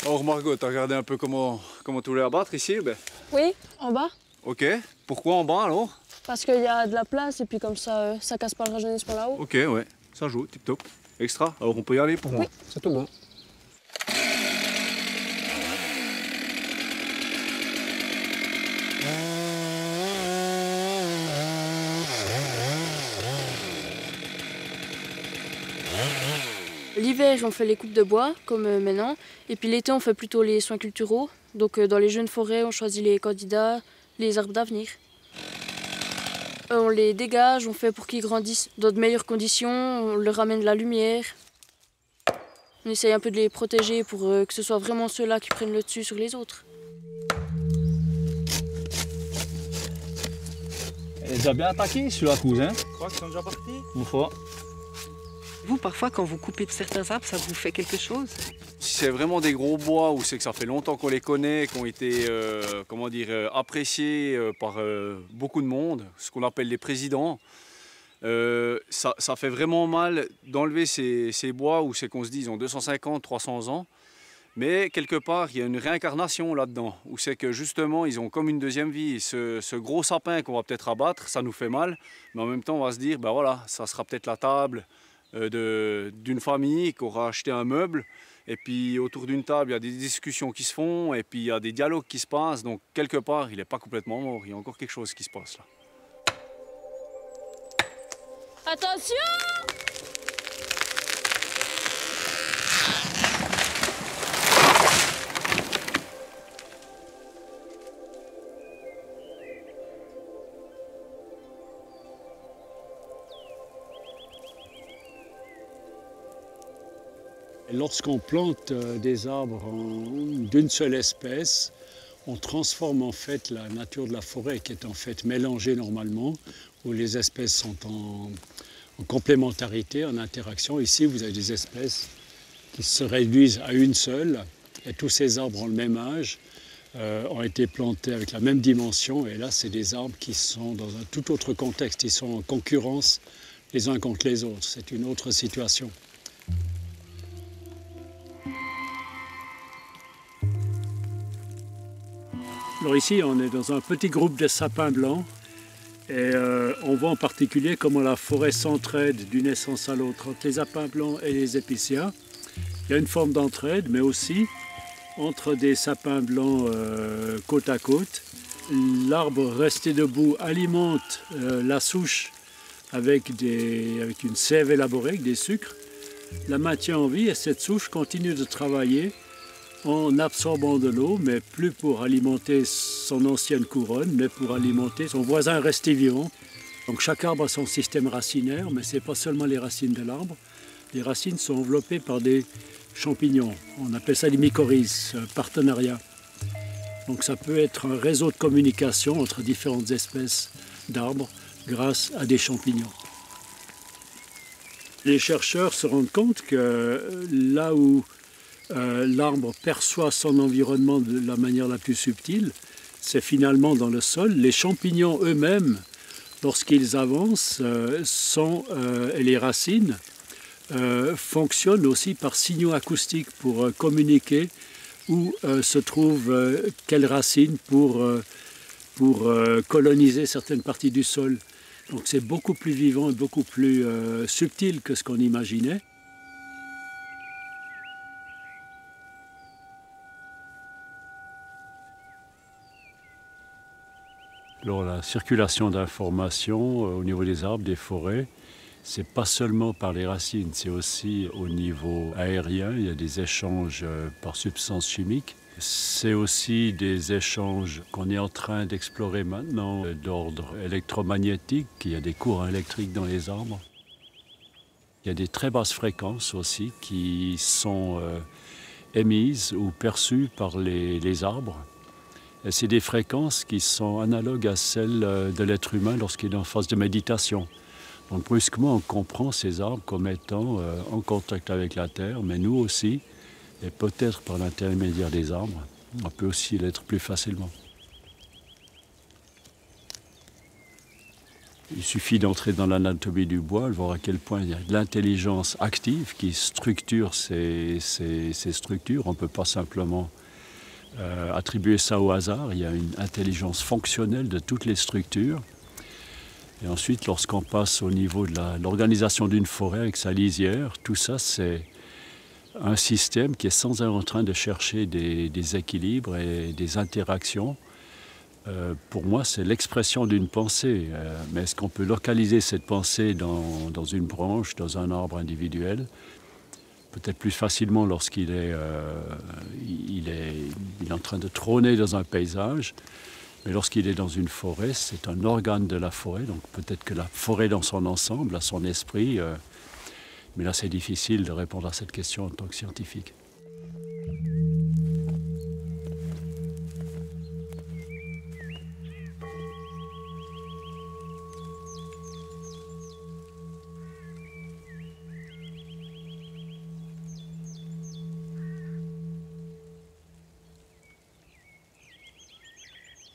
Alors Margot, t'as regardé un peu comment tu voulais abattre ici? Oui, en bas. Ok. Pourquoi en bas alors? Parce qu'il y a de la place et puis comme ça, ça casse pas le rajeunissement là-haut. Ok, ouais. Ça joue, tip top. Extra. Alors on peut y aller pour moi. Oui. C'est tout bon. L'hiver, on fait les coupes de bois, comme maintenant. Et puis l'été, on fait plutôt les soins culturaux. Donc dans les jeunes forêts, on choisit les candidats, les arbres d'avenir. On les dégage, on fait pour qu'ils grandissent dans de meilleures conditions, on leur ramène de la lumière. On essaye un peu de les protéger pour que ce soit vraiment ceux-là qui prennent le dessus sur les autres. Elle est déjà bien attaquée sur la cousin. Je crois qu'ils sont déjà partis. Une fois. Vous, parfois, quand vous coupez de certains arbres, ça vous fait quelque chose? Si c'est vraiment des gros bois ou c'est que ça fait longtemps qu'on les connaît, qui ont été appréciés par beaucoup de monde, ce qu'on appelle les présidents, ça fait vraiment mal d'enlever ces bois où c'est qu'on se dit ils ont 250, 300 ans. Mais quelque part, il y a une réincarnation là-dedans, où c'est que justement, ils ont comme une deuxième vie. Ce gros sapin qu'on va peut-être abattre, ça nous fait mal, mais en même temps, on va se dire, ben voilà, ça sera peut-être la table d'une famille qui aura acheté un meuble. Et puis autour d'une table, il y a des discussions qui se font, et puis il y a des dialogues qui se passent. Donc quelque part, il n'est pas complètement mort, il y a encore quelque chose qui se passe là. Attention! Lorsqu'on plante des arbres d'une seule espèce, on transforme en fait la nature de la forêt qui est en fait mélangée normalement, où les espèces sont en complémentarité, en interaction. Ici, vous avez des espèces qui se réduisent à une seule, et tous ces arbres ont le même âge, ont été plantés avec la même dimension, et là, c'est des arbres qui sont dans un tout autre contexte, ils sont en concurrence les uns contre les autres, c'est une autre situation. Alors ici, on est dans un petit groupe de sapins blancs et on voit en particulier comment la forêt s'entraide d'une essence à l'autre entre les sapins blancs et les épicéas. Il y a une forme d'entraide, mais aussi entre des sapins blancs côte à côte. L'arbre resté debout alimente la souche avec une sève élaborée, avec des sucres, la maintient en vie et cette souche continue de travailler en absorbant de l'eau, mais plus pour alimenter son ancienne couronne, mais pour alimenter son voisin resté vivant. Donc chaque arbre a son système racinaire, mais ce n'est pas seulement les racines de l'arbre. Les racines sont enveloppées par des champignons. On appelle ça des mycorhizes, partenariat. Donc ça peut être un réseau de communication entre différentes espèces d'arbres grâce à des champignons. Les chercheurs se rendent compte que là où l'arbre perçoit son environnement de la manière la plus subtile, c'est finalement dans le sol. Les champignons eux-mêmes, lorsqu'ils avancent, et les racines fonctionnent aussi par signaux acoustiques pour communiquer où se trouve quelle racine pour coloniser certaines parties du sol. Donc c'est beaucoup plus vivant et beaucoup plus subtil que ce qu'on imaginait. Alors la circulation d'informations au niveau des arbres, des forêts, c'est pas seulement par les racines, c'est aussi au niveau aérien. Il y a des échanges par substances chimiques. C'est aussi des échanges qu'on est en train d'explorer maintenant d'ordre électromagnétique. Il y a des courants électriques dans les arbres. Il y a des très basses fréquences aussi qui sont émises ou perçues par les arbres. C'est des fréquences qui sont analogues à celles de l'être humain lorsqu'il est en phase de méditation. Donc brusquement, on comprend ces arbres comme étant en contact avec la Terre, mais nous aussi, et peut-être par l'intermédiaire des arbres, on peut aussi l'être plus facilement. Il suffit d'entrer dans l'anatomie du bois, de voir à quel point il y a de l'intelligence active qui structure ces structures. On ne peut pas simplement attribuer ça au hasard. Il y a une intelligence fonctionnelle de toutes les structures. Et ensuite, lorsqu'on passe au niveau de l'organisation d'une forêt avec sa lisière, tout ça, c'est un système qui est sans arrêt en train de chercher des équilibres et des interactions. Pour moi, c'est l'expression d'une pensée. Mais est-ce qu'on peut localiser cette pensée dans une branche, dans un arbre individuel? Peut-être plus facilement lorsqu'il est en train de trôner dans un paysage. Mais lorsqu'il est dans une forêt, c'est un organe de la forêt. Donc peut-être que la forêt dans son ensemble a son esprit. Mais là, c'est difficile de répondre à cette question en tant que scientifique.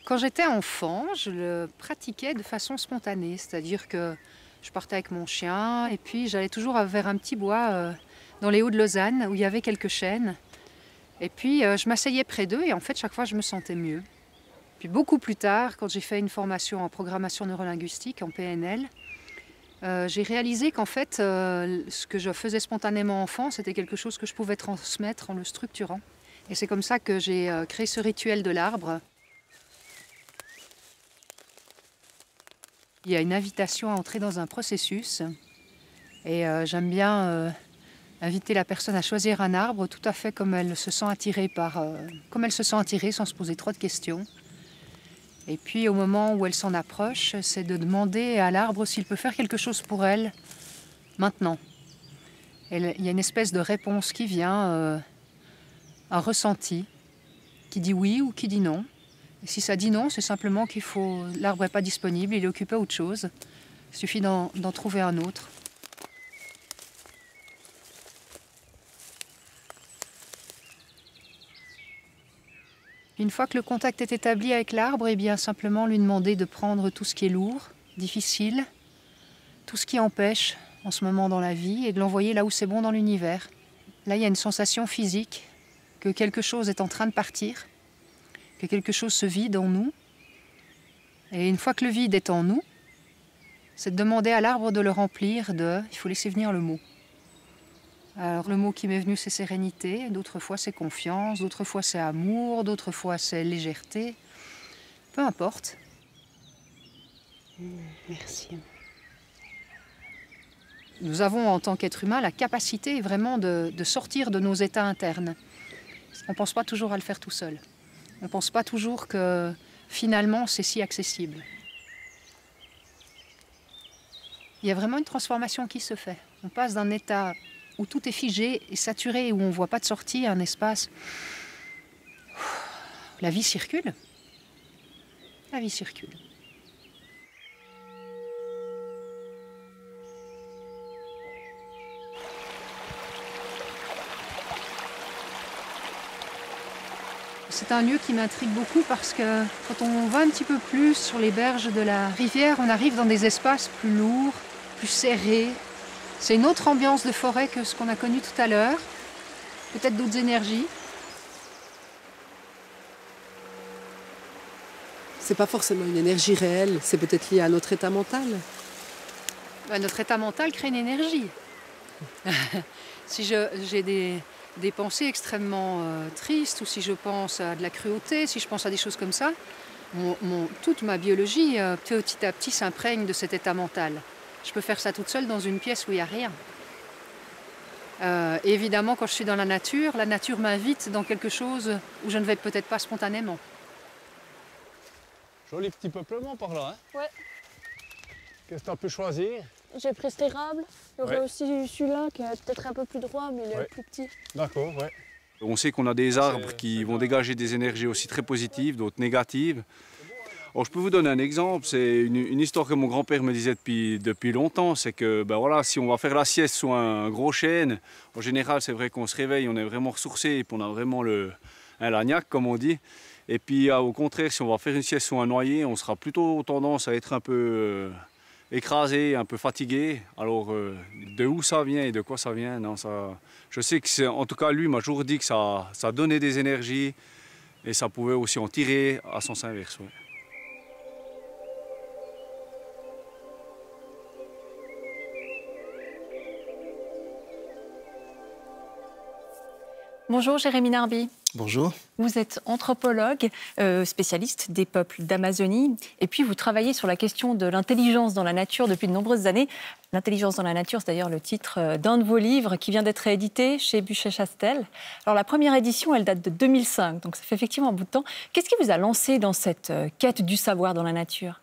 Quand j'étais enfant, je le pratiquais de façon spontanée, c'est-à-dire que je partais avec mon chien et puis j'allais toujours vers un petit bois dans les Hauts de Lausanne où il y avait quelques chênes. Et puis je m'asseyais près d'eux et en fait chaque fois je me sentais mieux. Puis beaucoup plus tard, quand j'ai fait une formation en programmation neurolinguistique, en PNL, j'ai réalisé qu'en fait ce que je faisais spontanément enfant, c'était quelque chose que je pouvais transmettre en le structurant. Et c'est comme ça que j'ai créé ce rituel de l'arbre. Il y a une invitation à entrer dans un processus et j'aime bien inviter la personne à choisir un arbre tout à fait comme elle se sent attirée sans se poser trop de questions. Et puis au moment où elle s'en approche, c'est de demander à l'arbre s'il peut faire quelque chose pour elle maintenant. Et il y a une espèce de réponse qui vient, un ressenti, qui dit oui ou qui dit non. Et si ça dit non, c'est simplement l'arbre n'est pas disponible, il est occupé à autre chose. Il suffit d'en trouver un autre. Une fois que le contact est établi avec l'arbre, eh bien simplement lui demander de prendre tout ce qui est lourd, difficile, tout ce qui empêche en ce moment dans la vie et de l'envoyer là où c'est bon dans l'univers. Là, il y a une sensation physique que quelque chose est en train de partir, que quelque chose se vide en nous. Et une fois que le vide est en nous, c'est de demander à l'arbre de le remplir il faut laisser venir le mot. Alors le mot qui m'est venu, c'est sérénité, d'autres fois c'est confiance, d'autres fois c'est amour, d'autres fois c'est légèreté. Peu importe. Merci. Nous avons en tant qu'être humain la capacité vraiment de sortir de nos états internes. On ne pense pas toujours à le faire tout seul. On ne pense pas toujours que finalement c'est si accessible. Il y a vraiment une transformation qui se fait. On passe d'un état où tout est figé et saturé, où on ne voit pas de sortie, à un espace où la vie circule. La vie circule. C'est un lieu qui m'intrigue beaucoup parce que quand on va un petit peu plus sur les berges de la rivière, on arrive dans des espaces plus lourds, plus serrés. C'est une autre ambiance de forêt que ce qu'on a connu tout à l'heure, peut-être d'autres énergies. C'est pas forcément une énergie réelle, c'est peut-être lié à notre état mental. Notre état mental crée une énergie. Si j'ai des pensées extrêmement tristes, ou si je pense à de la cruauté, si je pense à des choses comme ça, toute ma biologie petit à petit s'imprègne de cet état mental. Je peux faire ça toute seule dans une pièce où il n'y a rien. Évidemment, quand je suis dans la nature m'invite dans quelque chose où je ne vais peut-être pas spontanément. Joli petit peuplement par là, hein? Ouais. Qu'est-ce que tu as pu choisir? J'ai pris cet érable. Il y aurait Ouais. aussi celui-là qui est peut-être un peu plus droit, mais il est Ouais. plus petit. D'accord, ouais. On sait qu'on a des arbres qui vont dégager des énergies aussi très positives, d'autres négatives. Alors, je peux vous donner un exemple, c'est une histoire que mon grand-père me disait depuis longtemps, c'est que voilà, si on va faire la sieste sous un gros chêne, en général c'est vrai qu'on se réveille, on est vraiment ressourcé et puis on a vraiment l'agnac comme on dit. Et puis au contraire, si on va faire une sieste sous un noyer, on sera plutôt tendance à être un peu écrasé, un peu fatigué. Alors, de où ça vient et de quoi ça vient, non, ça, je sais que c'est, en tout cas, lui m'a toujours dit que ça donnait des énergies et ça pouvait aussi en tirer à sens inverse. Ouais. Bonjour Jérémy Narby. Bonjour. Vous êtes anthropologue, spécialiste des peuples d'Amazonie, et puis vous travaillez sur la question de l'intelligence dans la nature depuis de nombreuses années. L'intelligence dans la nature, c'est d'ailleurs le titre d'un de vos livres qui vient d'être réédité chez Buchet-Chastel. Alors la première édition, elle date de 2005, donc ça fait effectivement un bout de temps. Qu'est-ce qui vous a lancé dans cette quête du savoir dans la nature ?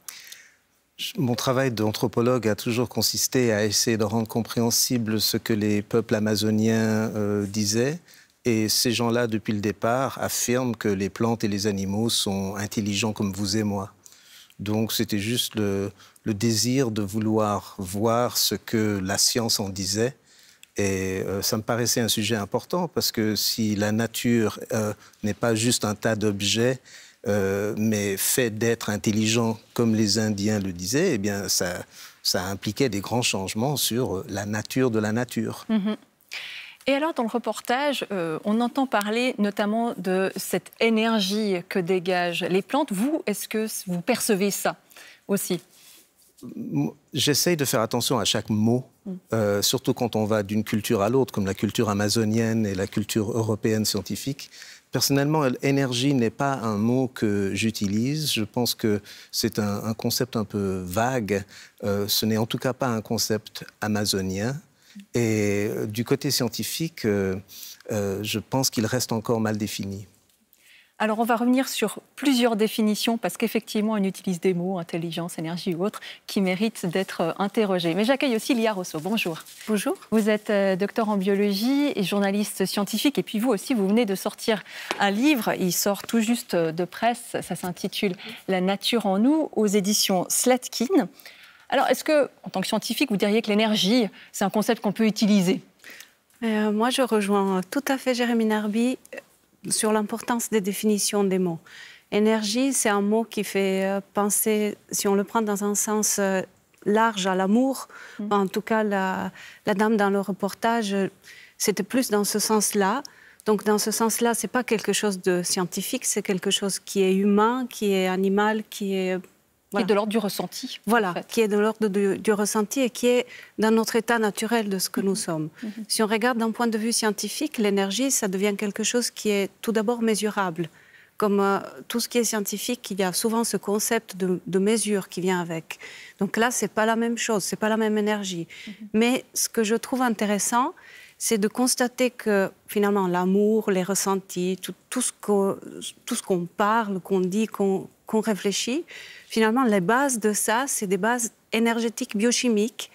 Mon travail d'anthropologue a toujours consisté à essayer de rendre compréhensible ce que les peuples amazoniens disaient. Et ces gens-là, depuis le départ, affirment que les plantes et les animaux sont intelligents comme vous et moi. Donc c'était juste le désir de vouloir voir ce que la science en disait. Et ça me paraissait un sujet important parce que si la nature n'est pas juste un tas d'objets, mais fait d'être intelligent comme les Indiens le disaient, eh bien ça impliquait des grands changements sur la nature de la nature. Mmh. Et alors, dans le reportage, on entend parler notamment de cette énergie que dégagent les plantes. Vous, est-ce que vous percevez ça aussi ? J'essaye de faire attention à chaque mot, surtout quand on va d'une culture à l'autre, comme la culture amazonienne et la culture européenne scientifique. Personnellement, énergie n'est pas un mot que j'utilise. Je pense que c'est un concept un peu vague. Ce n'est en tout cas pas un concept amazonien. Et du côté scientifique, je pense qu'il reste encore mal défini. Alors, on va revenir sur plusieurs définitions, parce qu'effectivement, on utilise des mots, intelligence, énergie ou autres, qui méritent d'être interrogés. Mais j'accueille aussi Lia Rosso. Bonjour. Bonjour. Vous êtes docteur en biologie et journaliste scientifique. Et puis vous aussi, vous venez de sortir un livre. Il sort tout juste de presse. Ça s'intitule « La nature en nous » aux éditions Slatkin. Alors, est-ce que, en tant que scientifique, vous diriez que l'énergie, c'est un concept qu'on peut utiliser ? Moi, je rejoins tout à fait Jérémy Narby sur l'importance des définitions des mots. Énergie, c'est un mot qui fait penser, si on le prend dans un sens large, à l'amour. En tout cas, la dame dans le reportage, c'était plus dans ce sens-là. Donc, dans ce sens-là, ce n'est pas quelque chose de scientifique, c'est quelque chose qui est humain, qui est animal, qui est... Voilà. Qui est de l'ordre du ressenti. Voilà, en fait. Qui est de l'ordre du ressenti et qui est dans notre état naturel de ce que nous sommes. Si on regarde d'un point de vue scientifique, l'énergie, ça devient quelque chose qui est tout d'abord mesurable. Comme tout ce qui est scientifique, il y a souvent ce concept de mesure qui vient avec. Donc là, ce n'est pas la même chose, ce n'est pas la même énergie. Mais ce que je trouve intéressant, c'est de constater que finalement l'amour, les ressentis, tout ce qu'on parle, qu'on dit, qu'on réfléchit, finalement les bases de ça, c'est des bases énergétiques, biochimiques,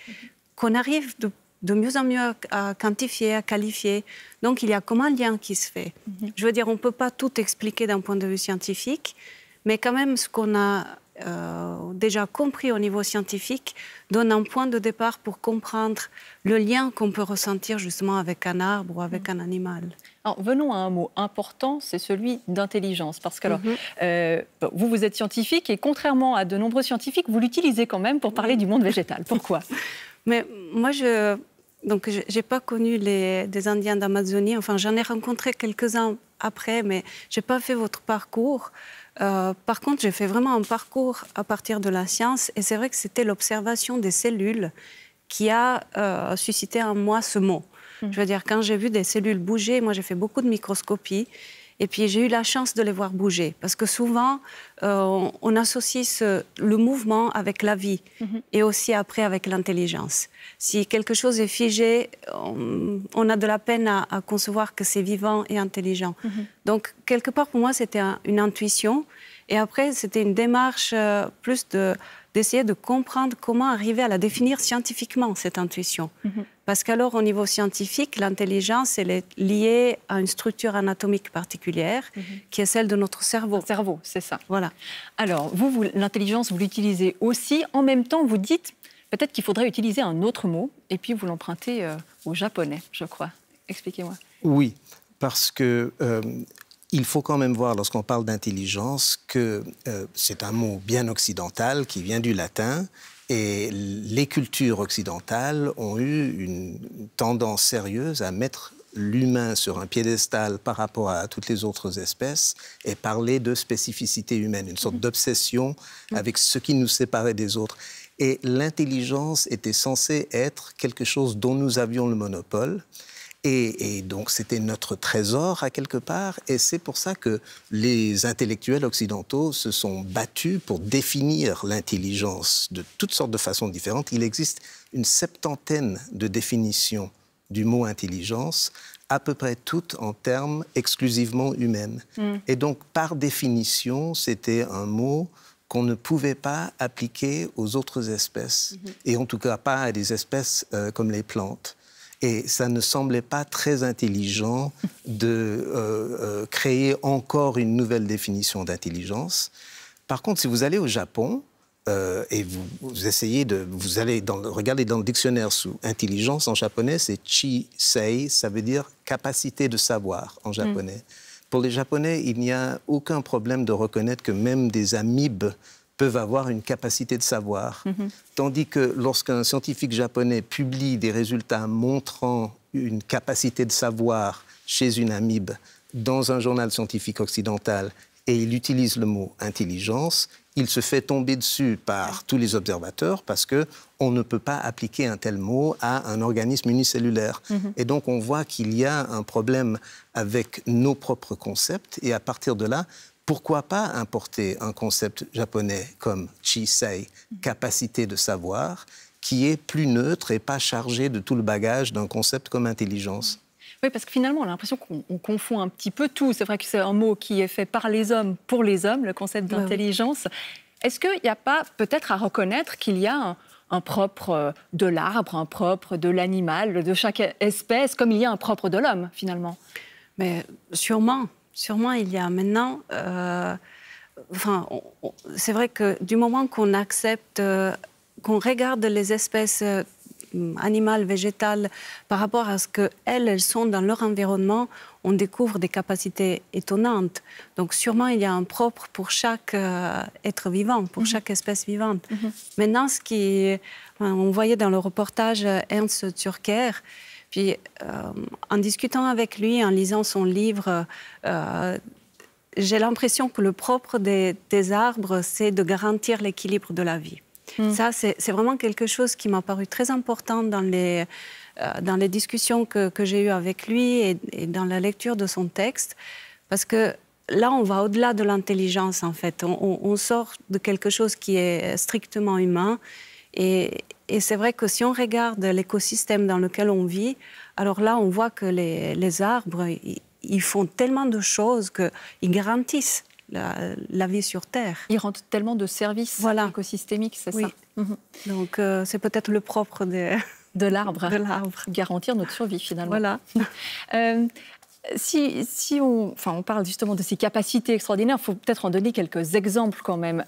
qu'on arrive de mieux en mieux à quantifier, à qualifier. Donc il y a comme un lien qui se fait. Je veux dire, on ne peut pas tout expliquer d'un point de vue scientifique, mais quand même ce qu'on a déjà compris au niveau scientifique donne un point de départ pour comprendre le lien qu'on peut ressentir justement avec un arbre ou avec un animal. Alors, venons à un mot important, c'est celui d'intelligence. Parce que alors, vous êtes scientifique et contrairement à de nombreux scientifiques, vous l'utilisez quand même pour parler du monde végétal. Pourquoi ? Mais moi, je n'ai pas connu des Indiens d'Amazonie. Enfin, j'en ai rencontré quelques-uns après, mais je n'ai pas fait votre parcours. Par contre, j'ai fait vraiment un parcours à partir de la science. Et c'est vrai que c'était l'observation des cellules qui a suscité en moi ce mot. Je veux dire, quand j'ai vu des cellules bouger, moi j'ai fait beaucoup de microscopie, et puis j'ai eu la chance de les voir bouger. Parce que souvent, on associe le mouvement avec la vie, et aussi après avec l'intelligence. Si quelque chose est figé, on a de la peine à concevoir que c'est vivant et intelligent. Donc, quelque part, pour moi, c'était une intuition. Et après, c'était une démarche plus d'essayer de comprendre comment arriver à la définir scientifiquement, cette intuition. Parce qu'alors, au niveau scientifique, l'intelligence, elle est liée à une structure anatomique particulière, qui est celle de notre cerveau. Le cerveau, c'est ça. Voilà. Alors, vous l'intelligence, vous l'utilisez aussi. En même temps, vous dites peut-être qu'il faudrait utiliser un autre mot, et puis vous l'empruntez au japonais, je crois. Expliquez-moi. Oui, parce que... il faut quand même voir, lorsqu'on parle d'intelligence, que c'est un mot bien occidental qui vient du latin Et les cultures occidentales ont eu une tendance sérieuse à mettre l'humain sur un piédestal par rapport à toutes les autres espèces et parler de spécificité humaine, une sorte d'obsession avec ce qui nous séparait des autres. Et l'intelligence était censée être quelque chose dont nous avions le monopole. Et donc, c'était notre trésor, à quelque part. Et c'est pour ça que les intellectuels occidentaux se sont battus pour définir l'intelligence de toutes sortes de façons différentes. Il existe une 70aine de définitions du mot intelligence, à peu près toutes en termes exclusivement humains. Et donc, par définition, c'était un mot qu'on ne pouvait pas appliquer aux autres espèces. Et en tout cas, pas à des espèces comme les plantes. Et ça ne semblait pas très intelligent de créer encore une nouvelle définition d'intelligence. Par contre, si vous allez au Japon et vous essayez de... Vous allez regarder dans le dictionnaire sous intelligence en japonais, c'est chi-sei, ça veut dire capacité de savoir en japonais. Pour les Japonais, il n'y a aucun problème de reconnaître que même des amibes peuvent avoir une capacité de savoir. Tandis que lorsqu'un scientifique japonais publie des résultats montrant une capacité de savoir chez une amibe dans un journal scientifique occidental et il utilise le mot intelligence, il se fait tomber dessus par tous les observateurs parce qu'on ne peut pas appliquer un tel mot à un organisme unicellulaire. Et donc on voit qu'il y a un problème avec nos propres concepts et à partir de là, pourquoi pas importer un concept japonais comme chi-sei, capacité de savoir, qui est plus neutre et pas chargé de tout le bagage d'un concept comme intelligence? Oui, parce que finalement, on a l'impression qu'on confond un petit peu tout. C'est vrai que c'est un mot qui est fait par les hommes, pour les hommes, le concept d'intelligence. Est-ce qu'il n'y a pas peut-être à reconnaître qu'il y a un propre de l'arbre, un propre de l'animal, de chaque espèce, comme il y a un propre de l'homme, finalement? Mais sûrement. Sûrement, il y a maintenant... c'est vrai que du moment qu'on accepte, qu'on regarde les espèces animales, végétales, par rapport à ce qu'elles sont dans leur environnement, on découvre des capacités étonnantes. Donc sûrement, il y a un propre pour chaque être vivant, pour chaque espèce vivante. Maintenant, ce qui... On voyait dans le reportage Ernst Zürcher. Puis, en discutant avec lui, en lisant son livre, j'ai l'impression que le propre des arbres, c'est de garantir l'équilibre de la vie. Ça, c'est vraiment quelque chose qui m'a paru très important dans les discussions que j'ai eues avec lui et dans la lecture de son texte. Parce que là, on va au-delà de l'intelligence, en fait. On sort de quelque chose qui est strictement humain. Et c'est vrai que si on regarde l'écosystème dans lequel on vit, alors là, on voit que les arbres, ils font tellement de choses qu'ils garantissent la vie sur Terre. Ils rendent tellement de services écosystémiques, c'est ça? Donc, c'est peut-être le propre de l'arbre. Garantir notre survie, finalement. Voilà. Si on parle justement de ces capacités extraordinaires, il faut peut-être en donner quelques exemples quand même.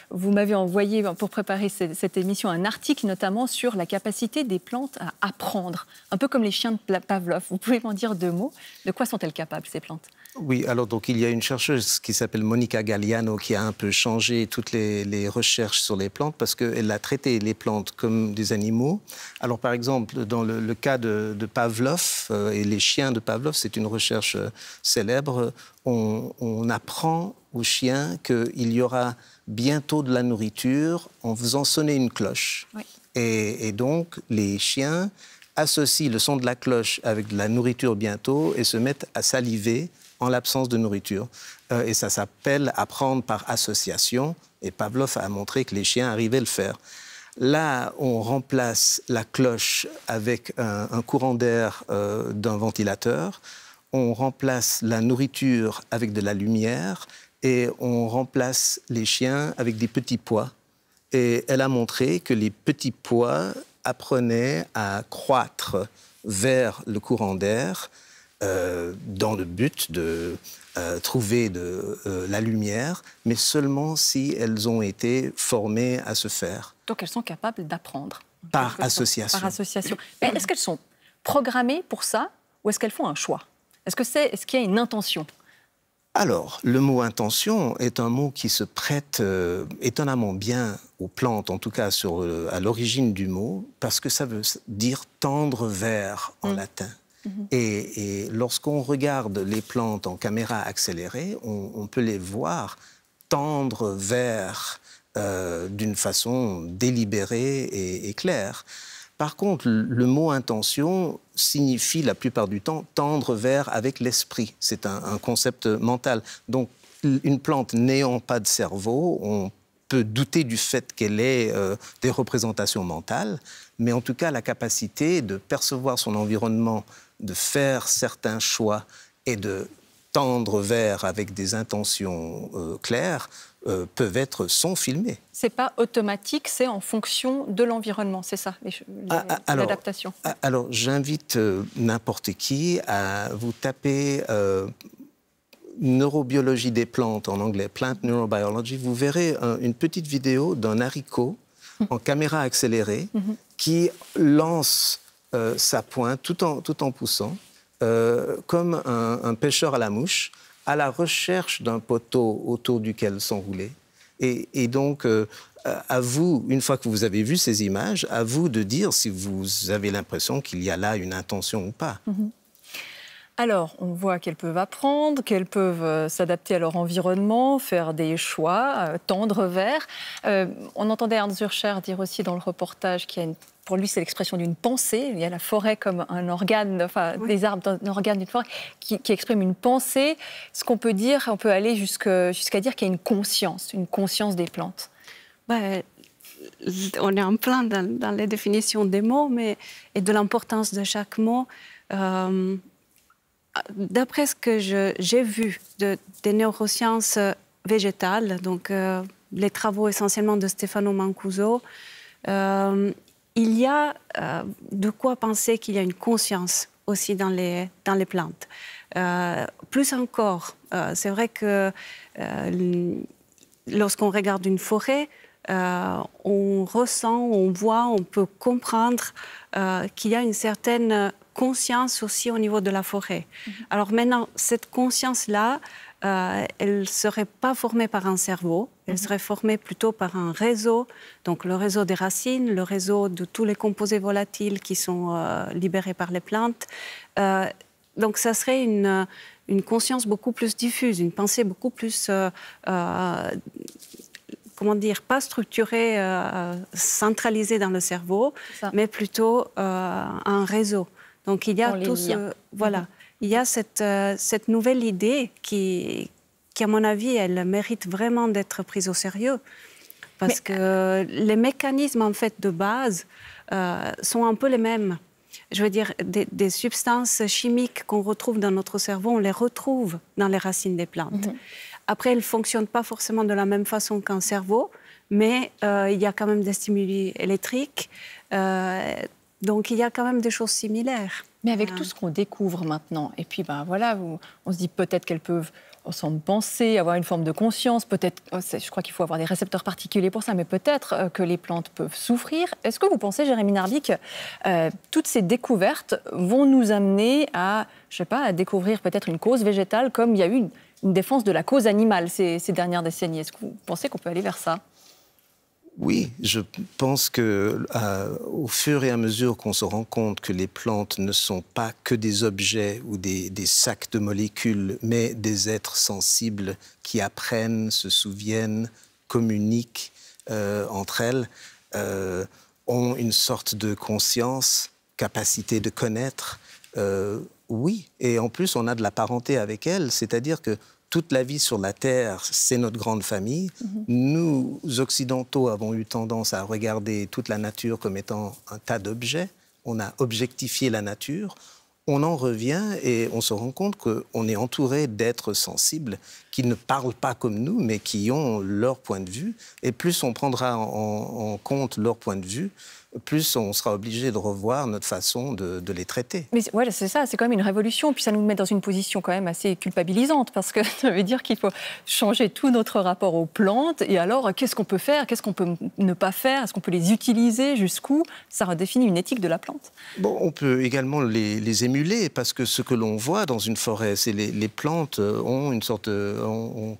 Vous m'avez envoyé, pour préparer cette émission, un article notamment sur la capacité des plantes à apprendre, un peu comme les chiens de Pavlov. Vous pouvez m'en dire deux mots? De quoi sont-elles capables, ces plantes? Oui, alors donc il y a une chercheuse qui s'appelle Monica Galliano qui a un peu changé toutes les recherches sur les plantes parce qu'elle a traité les plantes comme des animaux. Alors par exemple, dans le cas de Pavlov et les chiens de Pavlov, c'est une recherche célèbre, on apprend aux chiens qu'il y aura bientôt de la nourriture en faisant sonner une cloche. Oui. Et donc les chiens associent le son de la cloche avec de la nourriture bientôt et se mettent à saliver en l'absence de nourriture. Et ça s'appelle apprendre par association. Et Pavlov a montré que les chiens arrivaient à le faire. Là, on remplace la cloche avec un courant d'air d'un ventilateur. On remplace la nourriture avec de la lumière. Et on remplace les chiens avec des petits pois. Et elle a montré que les petits pois apprenaient à croître vers le courant d'air dans le but de trouver la lumière, mais seulement si elles ont été formées à se faire. Donc elles sont capables d'apprendre. Par association. Par association. Mais est-ce qu'elles sont programmées pour ça ou est-ce qu'elles font un choix? Est-ce qu'il y a une intention? Alors, le mot intention est un mot qui se prête étonnamment bien aux plantes, en tout cas à l'origine du mot, parce que ça veut dire tendre vers en latin. Et lorsqu'on regarde les plantes en caméra accélérée, on peut les voir tendre vers d'une façon délibérée et claire. Par contre, le mot intention signifie la plupart du temps tendre vers avec l'esprit. C'est un concept mental. Donc, une plante n'ayant pas de cerveau, on peut douter du fait qu'elle ait des représentations mentales, mais en tout cas, la capacité de percevoir son environnement, de faire certains choix et de tendre vers avec des intentions claires, sont filmés. C'est pas automatique, c'est en fonction de l'environnement, c'est ça, l'adaptation. Alors, j'invite n'importe qui à vous taper neurobiologie des plantes en anglais, Plant Neurobiology. Vous verrez une petite vidéo d'un haricot en caméra accélérée qui lance sa pointe tout en poussant, comme un pêcheur à la mouche, à la recherche d'un poteau autour duquel s'enrouler. Et donc, à vous, une fois que vous avez vu ces images, à vous de dire si vous avez l'impression qu'il y a là une intention ou pas. Alors, on voit qu'elles peuvent apprendre, qu'elles peuvent s'adapter à leur environnement, faire des choix, tendre vers. On entendait Ernst Zürcher dire aussi dans le reportage qu'il y a pour lui, c'est l'expression d'une pensée. Il y a la forêt comme un organe, enfin, des arbres, un organe d'une forêt qui exprime une pensée. Ce qu'on peut dire, on peut aller jusqu'à dire qu'il y a une conscience des plantes. On est en plein dans les définitions des mots et de l'importance de chaque mot. D'après ce que j'ai vu des neurosciences végétales, donc les travaux essentiellement de Stefano Mancuso, il y a de quoi penser qu'il y a une conscience aussi dans les plantes. Plus encore, c'est vrai que lorsqu'on regarde une forêt, on ressent, on voit, on peut comprendre qu'il y a une certaine conscience aussi au niveau de la forêt. Alors maintenant, cette conscience-là, elle ne serait pas formée par un cerveau, elle serait formée plutôt par un réseau, donc le réseau des racines, le réseau de tous les composés volatiles qui sont libérés par les plantes. Donc ça serait une conscience beaucoup plus diffuse, une pensée beaucoup plus, comment dire, pas structurée, centralisée dans le cerveau, mais plutôt un réseau. Donc il y a tout ce... Voilà. Il y a cette nouvelle idée qui, à mon avis, elle mérite vraiment d'être prise au sérieux. Parce que les mécanismes, en fait, de base sont un peu les mêmes. Je veux dire, des substances chimiques qu'on retrouve dans notre cerveau, on les retrouve dans les racines des plantes. Après, elles ne fonctionnent pas forcément de la même façon qu'un cerveau, mais il y a quand même des stimuli électriques. Donc, il y a quand même des choses similaires. Mais avec tout ce qu'on découvre maintenant, et puis voilà, on se dit peut-être qu'elles peuvent, on semble penser, avoir une forme de conscience, peut-être, je crois qu'il faut avoir des récepteurs particuliers pour ça, mais peut-être que les plantes peuvent souffrir. Est-ce que vous pensez, Jérémy Narby, que toutes ces découvertes vont nous amener à, je sais pas, à découvrir peut-être une cause végétale, comme il y a eu une défense de la cause animale ces dernières décennies? Est-ce que vous pensez qu'on peut aller vers ça? Oui, je pense qu'au fur et à mesure qu'on se rend compte que les plantes ne sont pas que des objets ou des sacs de molécules, mais des êtres sensibles qui apprennent, se souviennent, communiquent entre elles, ont une sorte de conscience, capacité de connaître, oui. Et en plus, on a de la parenté avec elles, c'est-à-dire que toute la vie sur la Terre, c'est notre grande famille. Nous, Occidentaux, avons eu tendance à regarder toute la nature comme étant un tas d'objets. On a objectifié la nature. On en revient et on se rend compte qu'on est entouré d'êtres sensibles qui ne parlent pas comme nous, mais qui ont leur point de vue. Et plus on prendra en compte leur point de vue, plus on sera obligé de revoir notre façon de les traiter. Mais ouais, c'est ça, c'est quand même une révolution. Puis ça nous met dans une position quand même assez culpabilisante parce que ça veut dire qu'il faut changer tout notre rapport aux plantes. Et alors, qu'est-ce qu'on peut faire? Qu'est-ce qu'on peut ne pas faire? Est-ce qu'on peut les utiliser? Jusqu'où? Ça redéfinit une éthique de la plante. Bon, on peut également les émuler parce que ce que l'on voit dans une forêt, c'est les plantes ont une sorte...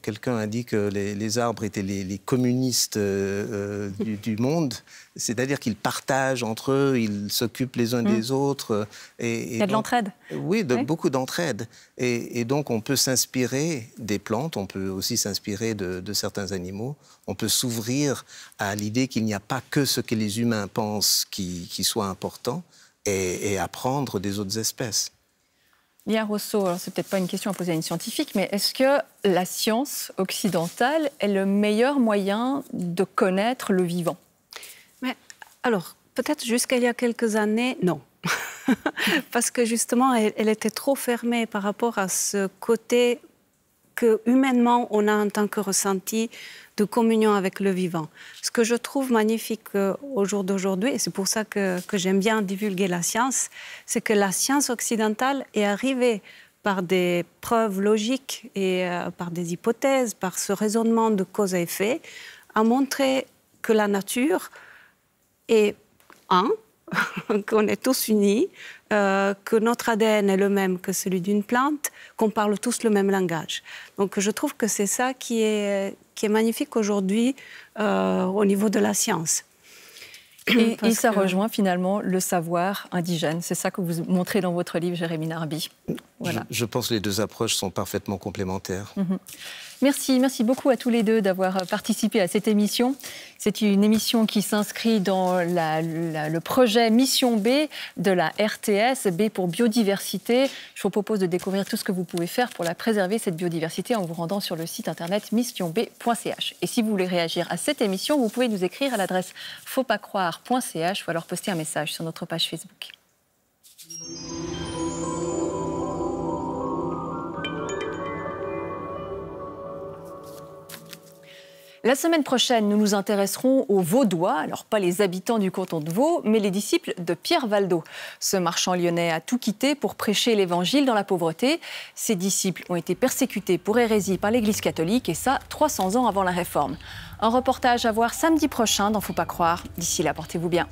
quelqu'un a dit que les arbres étaient les communistes du monde. C'est-à-dire qu'ils partagent entre eux, ils s'occupent les uns des autres. Il y a de l'entraide. Oui, beaucoup d'entraide. Et donc, on peut s'inspirer des plantes, on peut aussi s'inspirer de certains animaux. On peut s'ouvrir à l'idée qu'il n'y a pas que ce que les humains pensent qui soit important et apprendre des autres espèces. Lia Rosso, alors c'est peut-être pas une question à poser à une scientifique, mais est-ce que la science occidentale est le meilleur moyen de connaître le vivant? Alors, peut-être jusqu'à il y a quelques années, non. Parce que justement, elle était trop fermée par rapport à ce côté que humainement on a en tant que ressenti de communion avec le vivant. Ce que je trouve magnifique au jour d'aujourd'hui, et c'est pour ça que j'aime bien divulguer la science, c'est que la science occidentale est arrivée par des preuves logiques et par des hypothèses, par ce raisonnement de cause à effet, à montrer que la nature est qu'on est tous unis, que notre ADN est le même que celui d'une plante, qu'on parle tous le même langage. Donc je trouve que c'est ça qui est magnifique aujourd'hui au niveau de la science. Et ça rejoint finalement le savoir indigène. C'est ça que vous montrez dans votre livre, Jérémie Narby. Voilà. Je pense que les deux approches sont parfaitement complémentaires. Merci beaucoup à tous les deux d'avoir participé à cette émission. C'est une émission qui s'inscrit dans le projet Mission B de la RTS, B pour biodiversité. Je vous propose de découvrir tout ce que vous pouvez faire pour la préserver, cette biodiversité, en vous rendant sur le site internet missionb.ch. Et si vous voulez réagir à cette émission, vous pouvez nous écrire à l'adresse fautpascroire.ch ou alors poster un message sur notre page Facebook. La semaine prochaine, nous nous intéresserons aux Vaudois, alors pas les habitants du canton de Vaud, mais les disciples de Pierre Valdo. Ce marchand lyonnais a tout quitté pour prêcher l'évangile dans la pauvreté. Ses disciples ont été persécutés pour hérésie par l'Église catholique, et ça 300 ans avant la Réforme. Un reportage à voir samedi prochain dans Faut pas croire. D'ici là, portez-vous bien.